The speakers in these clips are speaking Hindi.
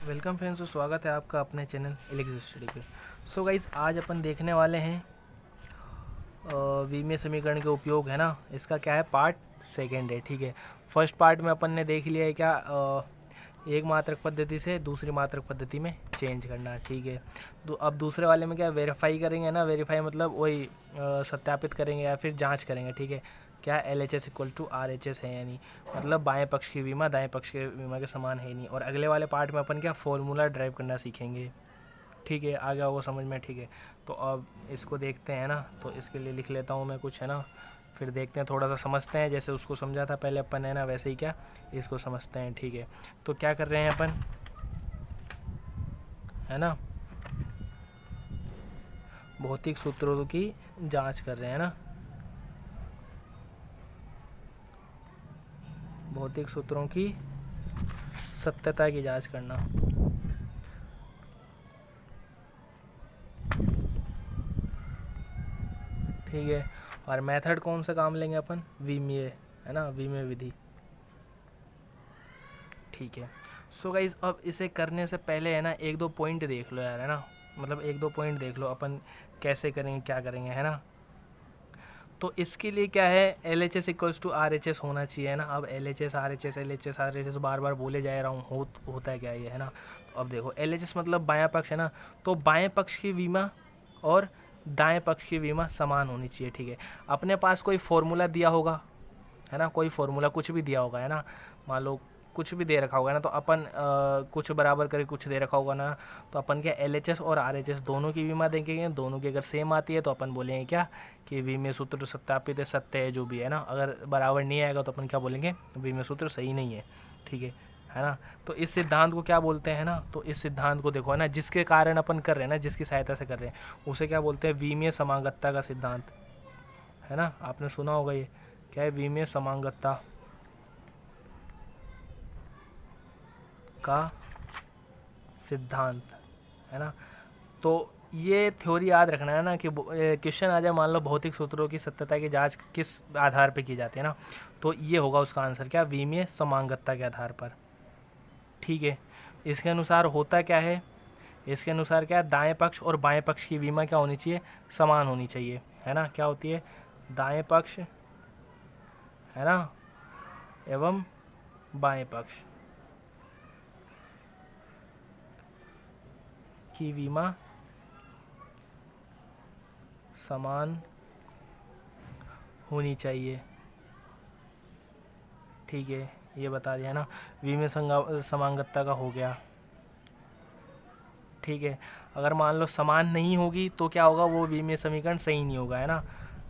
वेलकम फ्रेंड्स, तो स्वागत है आपका अपने चैनल इलेक्ट्रिक स्टडी पे। सो गाइज, आज अपन देखने वाले हैं विमीय समीकरण के उपयोग, है ना। इसका क्या है, पार्ट सेकंड है, ठीक है। फर्स्ट पार्ट में अपन ने देख लिया है क्या, एक मात्रक पद्धति से दूसरी मात्रक पद्धति में चेंज करना, ठीक है। तो अब दूसरे वाले में क्या वेरीफाई करेंगे ना, वेरीफाई मतलब वही सत्यापित करेंगे या फिर जांच करेंगे, ठीक है। क्या LHS इक्वल टू RHS है या नहीं, मतलब बाएं पक्ष की विमा दाएं पक्ष के विमा के समान है नहीं। और अगले वाले पार्ट में अपन क्या फॉर्मूला ड्राइव करना सीखेंगे, ठीक है। आ गया वो समझ में, ठीक है। तो अब इसको देखते हैं ना, तो इसके लिए लिख लेता हूँ मैं कुछ, है ना। फिर देखते हैं, थोड़ा सा समझते हैं, जैसे उसको समझा था पहले अपन, है ना, वैसे ही क्या इसको समझते हैं, ठीक है। तो क्या कर रहे हैं अपन, है ना, भौतिक सूत्रों की जांच कर रहे हैं ना, भौतिक सूत्रों की सत्यता की जांच करना, ठीक है। और मेथड कौन सा काम लेंगे अपन, विमीय, है ना, विमीय विधि, ठीक है। सो गाइज, अब इसे करने से पहले, है ना, एक दो पॉइंट देख लो यार, है ना, मतलब एक दो पॉइंट देख लो अपन कैसे करेंगे, क्या करेंगे, है ना। तो इसके लिए क्या है, LHS इक्वल्स टू RHS होना चाहिए, है ना। अब LHS RHS बार बार बोले जा रहा हूँ, होता है क्या ये, है ना। तो अब देखो, LHS मतलब बायां पक्ष, है ना। तो बाएं पक्ष की विमा और दाएं पक्ष की विमा समान होनी चाहिए, ठीक है। अपने पास कोई फॉर्मूला दिया होगा, है ना, कोई फॉर्मूला कुछ भी दिया होगा, है ना। मान लो कुछ भी दे रखा होगा ना, तो अपन कुछ बराबर करके कुछ दे रखा होगा ना, तो अपन क्या LHS और RHS दोनों की विमा देखेंगे, दोनों की अगर सेम आती है तो अपन बोलेंगे क्या कि विमीय सूत्र सत्यापित है, सत्य है, जो भी है ना। अगर बराबर नहीं आएगा तो अपन क्या बोलेंगे, विमीय सूत्र सही नहीं है, ठीक है ना। तो इस सिद्धांत को क्या बोलते हैं ना, तो इस सिद्धांत को देखो, है ना, जिसके कारण अपन कर रहे हैं ना, जिसकी सहायता से कर रहे हैं, उसे क्या बोलते हैं, विमीय समांगतता का सिद्धांत, है ना। आपने सुना होगा ये क्या है, विमीय समांगतता का सिद्धांत, है ना। तो ये थ्योरी याद रखना है ना, कि क्वेश्चन आ जाए, मान लो भौतिक सूत्रों की सत्यता की जांच किस आधार पे की जाती है ना, तो ये होगा उसका आंसर, क्या, विमीय समांगतता के आधार पर, ठीक है। इसके अनुसार होता क्या है, इसके अनुसार क्या है, दाएं पक्ष और बाएं पक्ष की विमा क्या होनी चाहिए, समान होनी चाहिए, है ना। क्या होती है, दाएं पक्ष, है ना, एवं बाएं पक्ष की विमा समान होनी चाहिए, ठीक है। ये बता दिया ना, विमीय समांगतता का हो गया, ठीक है। अगर मान लो समान नहीं होगी तो क्या होगा, वो विमीय समीकरण सही नहीं होगा, है ना।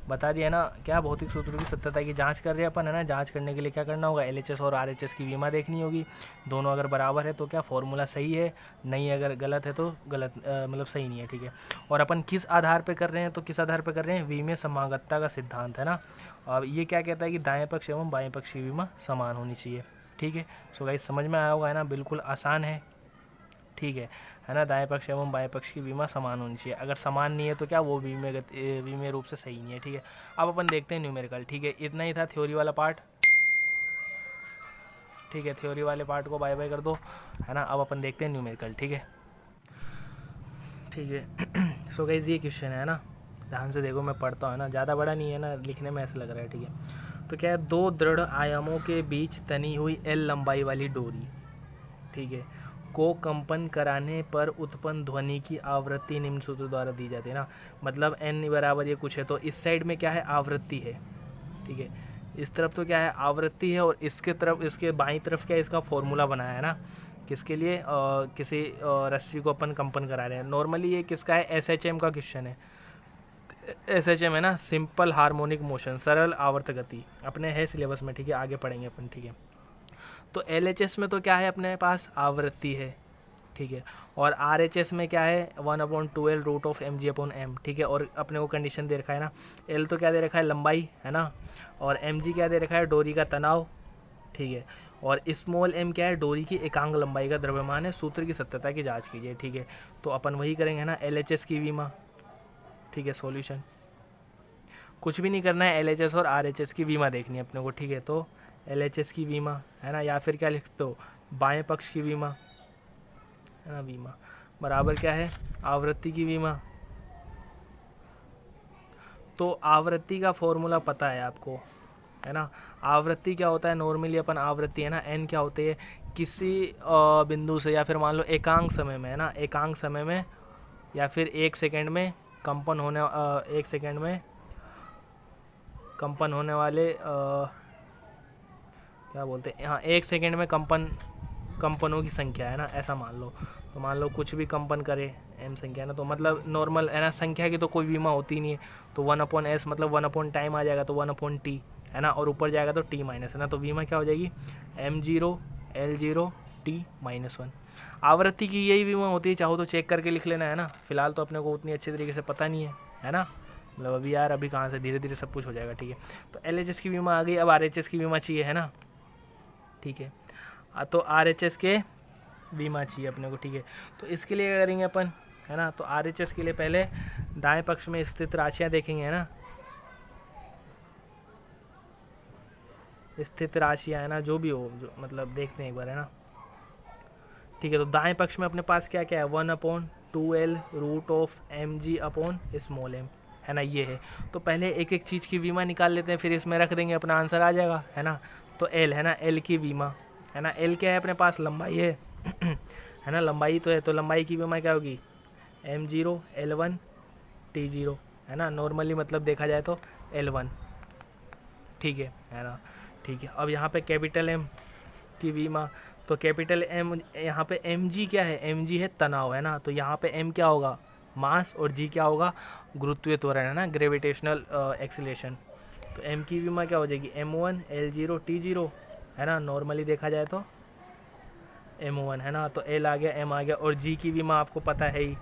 बता दिया ना, क्या भौतिक सूत्रों की सत्यता की जांच कर रहे हैं अपन, है ना। जांच करने के लिए क्या करना होगा, LHS और RHS की विमा देखनी होगी, दोनों अगर बराबर है तो क्या फॉर्मूला सही है, नहीं अगर गलत है तो गलत, मतलब सही नहीं है, ठीक है। और अपन किस आधार पे कर रहे हैं, तो किस आधार पे कर रहे हैं, विमीय समांगतता का सिद्धांत, है ना। अब ये क्या कहता है कि दाएं पक्ष एवं बाएं पक्ष की विमा समान होनी चाहिए, ठीक है। सो गाइस, समझ में आया होगा, है ना, बिल्कुल आसान है, ठीक है ना। दाएं पक्ष एवं बाएं पक्ष की विमा समान होनी चाहिए, अगर समान नहीं है तो क्या वो विमीय रूप से सही नहीं है, ठीक है। अब अपन देखते हैं न्यूमेरिकल, ठीक है। इतना ही था थ्योरी वाला पार्ट, ठीक है। थ्योरी वाले पार्ट को बाय बाय कर दो, है ना। अब अपन देखते हैं न्यूमेरिकल, ठीक है, ठीक है। सो गाइस, ये क्वेश्चन है ना, ध्यान से देखो, मैं पढ़ता हूँ, है ना, ज़्यादा बड़ा नहीं है ना, लिखने में ऐसा लग रहा है, ठीक है। तो क्या है, दो दृढ़ आयामों के बीच तनी हुई L लंबाई वाली डोरी, ठीक है, को कंपन कराने पर उत्पन्न ध्वनि की आवृत्ति निम्न सूत्र द्वारा दी जाती है ना। मतलब n बराबर ये कुछ है, तो इस साइड में क्या है, आवृत्ति है, ठीक है। इस तरफ तो क्या है, आवृत्ति है, और इसके तरफ, इसके बाईं तरफ क्या है, इसका फॉर्मूला बनाया है ना, किसके लिए, किसी रस्सी को अपन कंपन करा रहे हैं। नॉर्मली ये किसका है, SHM का क्वेश्चन है। SHM है ना, सिंपल हार्मोनिक मोशन, सरल आवर्त गति, अपने है सिलेबस में, ठीक है, आगे पढ़ेंगे अपन, ठीक है। तो LHS में तो क्या है, अपने पास आवृत्ति है, ठीक है। और RHS में क्या है, 1/12 रूट ऑफ mg/m, ठीक है। और अपने को कंडीशन दे रखा है ना, L तो क्या दे रखा है, लंबाई, है ना, और mg क्या दे रखा है, डोरी का तनाव, ठीक है। और स्मॉल m क्या है, डोरी की एकांक लंबाई का द्रव्यमान है। सूत्र की सत्यता की जांच कीजिए, ठीक है। तो अपन वही करेंगे ना, LHS की विमा, ठीक है। सॉल्यूशन कुछ भी नहीं करना है, LHS और RHS की विमा देखनी है अपने को, ठीक है। तो LHS की विमा, है ना, या फिर क्या लिख दो, बाएं पक्ष की विमा, है ना, बीमा बराबर क्या है, आवृत्ति की बीमा। तो आवृत्ति का फॉर्मूला पता है आपको, है ना। आवृत्ति क्या होता है, नॉर्मली अपन आवृत्ति है ना एन क्या होती है, किसी बिंदु से या फिर मान लो एकांक समय में, है ना, एकांक समय में या फिर 1 सेकंड में कंपन होने 1 सेकंड में कंपन होने वाले क्या बोलते हैं, हाँ 1 सेकंड में कंपनों की संख्या, है ना, ऐसा मान लो। तो मान लो कुछ भी कंपन करे m संख्या ना, तो मतलब नॉर्मल है ना, संख्या की तो कोई बीमा होती नहीं है, तो 1/s मतलब 1 टाइम आ जाएगा, तो 1/t, है ना, और ऊपर जाएगा तो t माइनस, है ना, तो बीमा क्या हो जाएगी m0 L0 t-1। आवृत्ति की यही बीमा होती है, चाहो तो चेक करके लिख लेना, है ना, फिलहाल तो अपने को उतनी अच्छी तरीके से पता नहीं है ना, मतलब अभी यार अभी कहाँ से धीरे धीरे सब कुछ हो जाएगा, ठीक है। तो LHS की बीमा आ गई, अब RHS की बीमा चाहिए, है ना, ठीक है। तो RHS के बीमा चाहिए अपने को, ठीक है। तो इसके लिए क्या करेंगे अपन, है ना, तो RHS के लिए पहले दाएं पक्ष में स्थित राशियां देखेंगे, है ना, स्थित राशियां, है ना, जो भी हो, जो मतलब देखते हैं एक बार, है ना, ठीक है। तो दाएं पक्ष में अपने पास क्या क्या है, 1/2L रूट ऑफ mg/m, है ना, ये है। तो पहले एक एक चीज़ की बीमा निकाल लेते हैं, फिर इसमें रख देंगे, अपना आंसर आ जाएगा, है ना। तो L, है ना, L की बीमा, है ना, L क्या है अपने पास, लंबाई है है ना, लंबाई तो है, तो लंबाई की बीमा क्या होगी, m0 L1 t0, है ना, नॉर्मली मतलब देखा जाए तो L1, ठीक है ना, ठीक है। अब यहाँ पे कैपिटल M की बीमा, तो कैपिटल M यहाँ पे mg क्या है, mg है तनाव, है ना, तो यहाँ पे m क्या होगा, मास, और g क्या होगा, गुरुत्वीय त्वरण, है ना, ग्रेविटेशनल एक्सीलरेशन। तो m की बीमा क्या हो जाएगी, m1 L0 t0, है ना, नॉर्मली देखा जाए तो m1, है ना, तो L आ गया, m आ गया, और g की बीमा आपको पता है ही,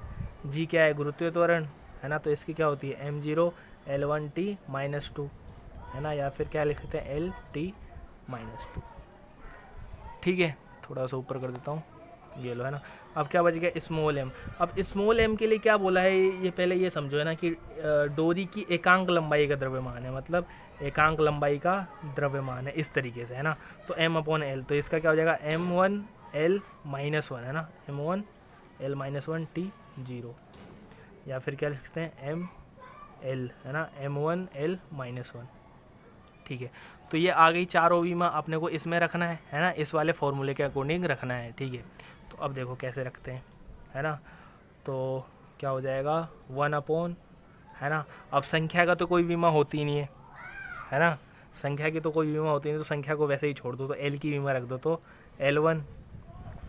g क्या है, गुरुत्वीय त्वरण, है ना, तो इसकी क्या होती है m0 L1 t-2, है ना, या फिर क्या लिख सकते हैं LT-2, ठीक है। थोड़ा सा ऊपर कर देता हूँ, ये लो, है ना। अब क्या बच गया, स्मॉल m। अब स्मॉल m के लिए क्या बोला है, ये पहले ये समझो, है ना, कि डोरी की एकांक लंबाई का द्रव्यमान है, मतलब एकांक लंबाई का द्रव्यमान है, इस तरीके से, है ना। तो m/L, तो इसका क्या हो जाएगा m1L-1, है ना, m1L-1 t0, या फिर क्या लिख सकते हैं ml, है ना, m1L-1, ठीक है। तो ये आ गई चारों बीमा, अपने को इसमें रखना है ना, इस वाले फॉर्मूले के अकॉर्डिंग रखना है, ठीक है। तो अब देखो कैसे रखते हैं, है ना, तो क्या हो जाएगा 1/, है ना। अब संख्या का तो कोई बीमा होती नहीं है ना, संख्या की तो कोई बीमा होती नहीं, तो संख्या को वैसे ही छोड़ दो, तो L की बीमा रख दो, तो L1,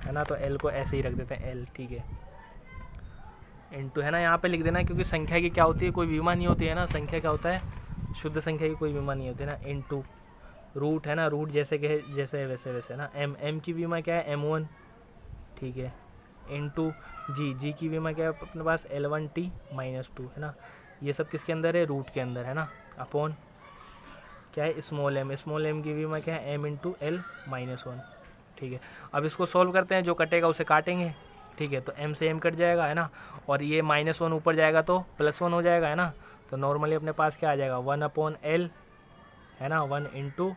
है ना, तो L को ऐसे ही रख देते हैं L, ठीक है, इनटू, है ना, यहाँ पे लिख देना, क्योंकि संख्या की क्या होती है, कोई बीमा नहीं होती है ना, संख्या क्या होता है, शुद्ध संख्या की कोई बीमा नहीं होती ना, इनटू रूट, है ना, रूट जैसे के जैसे है वैसे वैसे, ना, m की बीमा क्या है m1, ठीक है, इनटू g की बीमा क्या है अपने पास L1 t-2, है ना, ये सब किसके अंदर है, रूट के अंदर, है ना, अपॉन क्या है स्मॉल m की बीमा क्या है m/L-1, ठीक है। अब इसको सॉल्व करते हैं, जो कटेगा उसे काटेंगे, ठीक है। तो m से m कट जाएगा, है ना, और ये -1 ऊपर जाएगा तो +1 हो जाएगा, है ना। तो नॉर्मली अपने पास क्या आ जाएगा 1/L, है ना, 1 इंटू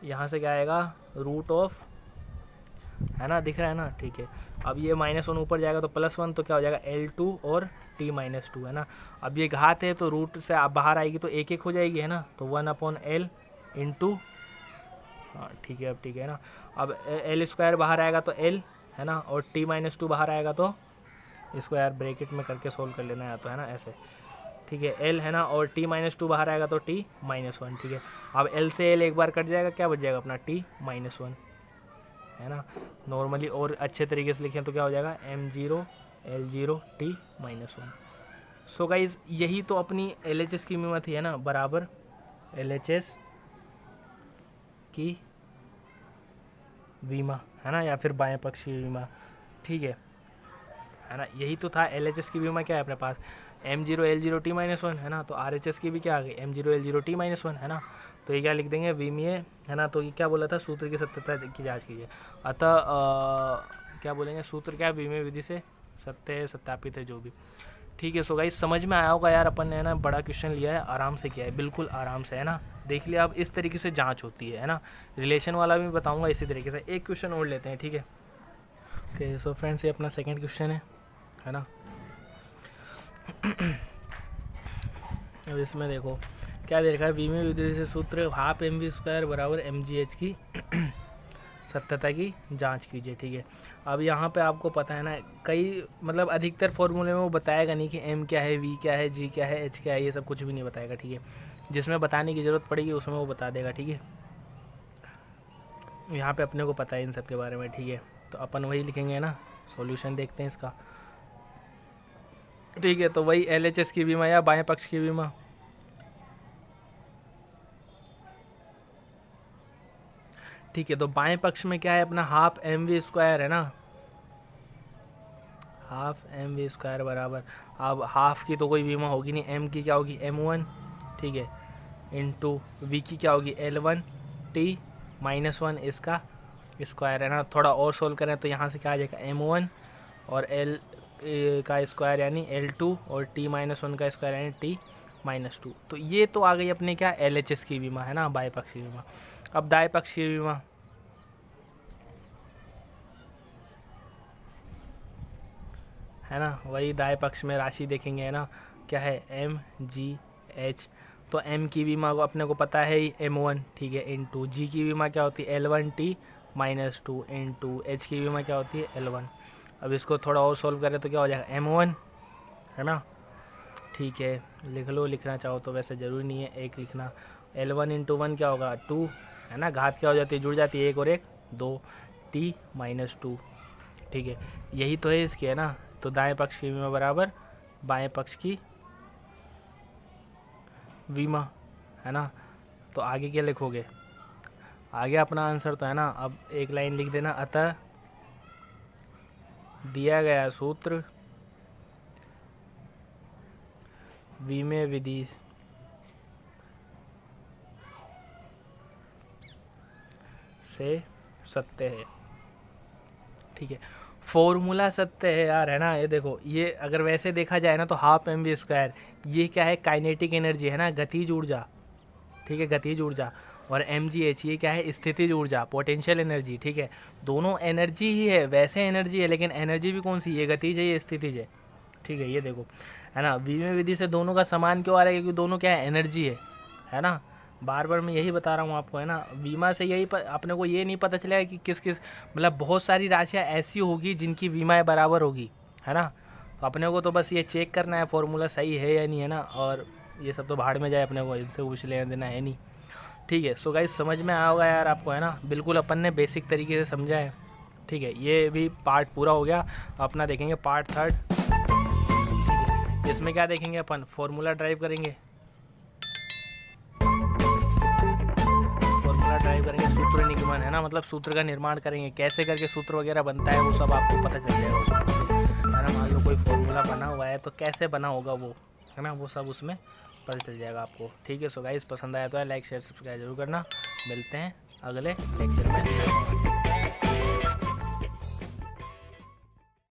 यहाँ से क्या आएगा रूट ऑफ, है ना, दिख रहा है ना, ठीक है। अब ये -1 ऊपर जाएगा तो +1, तो क्या हो जाएगा L2 और t-2, है ना। अब ये घात है तो रूट से आप बाहर आएगी तो 1 हो जाएगी, है ना, तो 1/L इंटू, हाँ ठीक है, अब ठीक है ना। अब L² बाहर आएगा तो L, है ना, और t-2 बाहर आएगा तो इसको यार ब्रैकेट में करके सोल्व कर लेना, या तो, है ना, ऐसे, ठीक है, L, है ना, और t-2 बाहर आएगा तो t-1, ठीक है। अब L से L एक बार कट जाएगा, क्या बच जाएगा अपना t-1, है ना, नॉर्मली और अच्छे तरीके से लिखें तो क्या हो जाएगा m0 L0 t-1। So guys यही तो अपनी LHS की बीमा थी, है ना, बराबर LHS की बीमा, है ना, या फिर बाएं पक्ष की बीमा, ठीक है ना, यही तो था। LHS की बीमा क्या है अपने पास m0 L0 t-1, है ना, तो RHS की भी क्या आ गई m0 L0 t-1, है ना। तो ये क्या लिख देंगे विमीय, है ना, तो ये क्या बोला था, सूत्र की सत्यता की जांच कीजिए, अतः क्या बोलेंगे, सूत्र क्या है, विमीय विधि से सत्य है, सत्यापित है, जो भी, ठीक है। सो गाइस समझ में आया होगा यार, अपन ने, है ना, बड़ा क्वेश्चन लिया है, आराम से किया है, बिल्कुल आराम से, है ना, देख लिया। अब इस तरीके से जांच होती है ना, रिलेशन वाला भी बताऊंगा इसी तरीके से। एक क्वेश्चन और लेते हैं, ठीक है, ओके सो फ्रेंड्स, ये अपना सेकंड क्वेश्चन है ना। अब इसमें देखो क्या दे रखा है, वी में विधि से सूत्र हाफ mv² बराबर mgh की सत्यता की जांच कीजिए। ठीक है, अब यहाँ पे आपको पता है ना, कई मतलब अधिकतर फॉर्मूले में वो बताएगा नहीं कि m क्या है, v क्या है, g क्या है, h क्या है, ये सब कुछ भी नहीं बताएगा। ठीक है, जिसमें बताने की ज़रूरत पड़ेगी उसमें वो बता देगा। ठीक है, यहाँ पे अपने को पता है इन सब के बारे में। ठीक है, तो अपन वही लिखेंगे ना, सॉल्यूशन देखते हैं इसका। ठीक है, तो वही LHS की बीमा या बाएं पक्ष की बीमा। ठीक है, तो बाएं पक्ष में क्या है अपना हाफ mv² है ना, हाफ mv² बराबर, अब हाफ की तो कोई बीमा होगी नहीं, m की क्या होगी m1, ठीक है, इंटू v की क्या होगी L1t-1 इसका स्क्वायर है ना। थोड़ा और सोल्व करें तो यहाँ से क्या आ जाएगा m1 और l का स्क्वायर यानी l2 और t-1 का स्क्वायर यानी t-2। तो ये तो आ गई अपने क्या LHS की बीमा है ना, बाएं पक्ष की बीमा। अब दाएं पक्ष की बीमा है ना, वही दाएं पक्ष में राशि देखेंगे है ना, क्या है mgh। तो m की बीमा को अपने को पता है ही m1, ठीक है, इंटू g की बीमा क्या होती है L1t-2 इंटू h की बीमा क्या होती है L1। अब इसको थोड़ा और सोल्व करें तो क्या हो जाएगा m1 है ना। ठीक है, लिख लो, लिखना चाहो तो, वैसे ज़रूरी नहीं है एक लिखना। L1 इंटू 1 क्या होगा 2 है ना, घात क्या हो जाती है, जुड़ जाती है, 1 और 1 2, t-2। ठीक है, यही तो है इसकी है ना। तो दाएं पक्ष की बीमा बराबर बाएं पक्ष की बीमा है ना। तो आगे क्या लिखोगे, आगे अपना आंसर तो है ना, अब एक लाइन लिख देना, अतः दिया गया सूत्र बीमे विधि से सत्य है। ठीक है, फॉर्मूला सत्य है यार है ना। ये देखो, ये अगर वैसे देखा जाए ना तो हाफ mv², ये क्या है काइनेटिक एनर्जी है ना, गतिज ऊर्जा। ठीक है, गतिज ऊर्जा। और mgh ये क्या है स्थितिज ऊर्जा, पोटेंशियल एनर्जी। ठीक है, दोनों एनर्जी ही है, वैसे एनर्जी है, लेकिन एनर्जी भी कौन सी, ये गतिज है ये स्थितिज है। ठीक है, ये देखो है ना, बीमे विधि से दोनों का समान क्यों आ रहा है, क्योंकि दोनों क्या है एनर्जी है ना। बार बार मैं यही बता रहा हूँ आपको है ना, बीमा से यही अपने को ये नहीं पता चलेगा कि किस किस मतलब बहुत सारी राशियाँ ऐसी होगी जिनकी बीमाएँ बराबर होगी है ना। तो अपने को तो बस ये चेक करना है फॉर्मूला सही है या नहीं है ना, और ये सब तो भाड़ में जाए, अपने को इनसे कुछ लेना देना है नहीं। ठीक है, सो गाइस समझ में आया होगा यार आपको है ना, बिल्कुल अपन ने बेसिक तरीके से समझा है। ठीक है, ये भी पार्ट पूरा हो गया, अपना देखेंगे पार्ट 3। इसमें क्या देखेंगे अपन, फॉर्मूला ड्राइव करेंगे, सूत्र निगमन है ना, मतलब सूत्र का निर्माण करेंगे, कैसे करके सूत्र वगैरह बनता है वो सब आपको पता चल जाएगा उसमें है ना। मान लो कोई फॉर्मूला बना हुआ है तो कैसे बना होगा वो है ना, वो सब उसमें पता चल जाएगा आपको। ठीक है, सो गाइस पसंद आया तो लाइक शेयर सब्सक्राइब जरूर करना। मिलते हैं अगले लेक्चर में।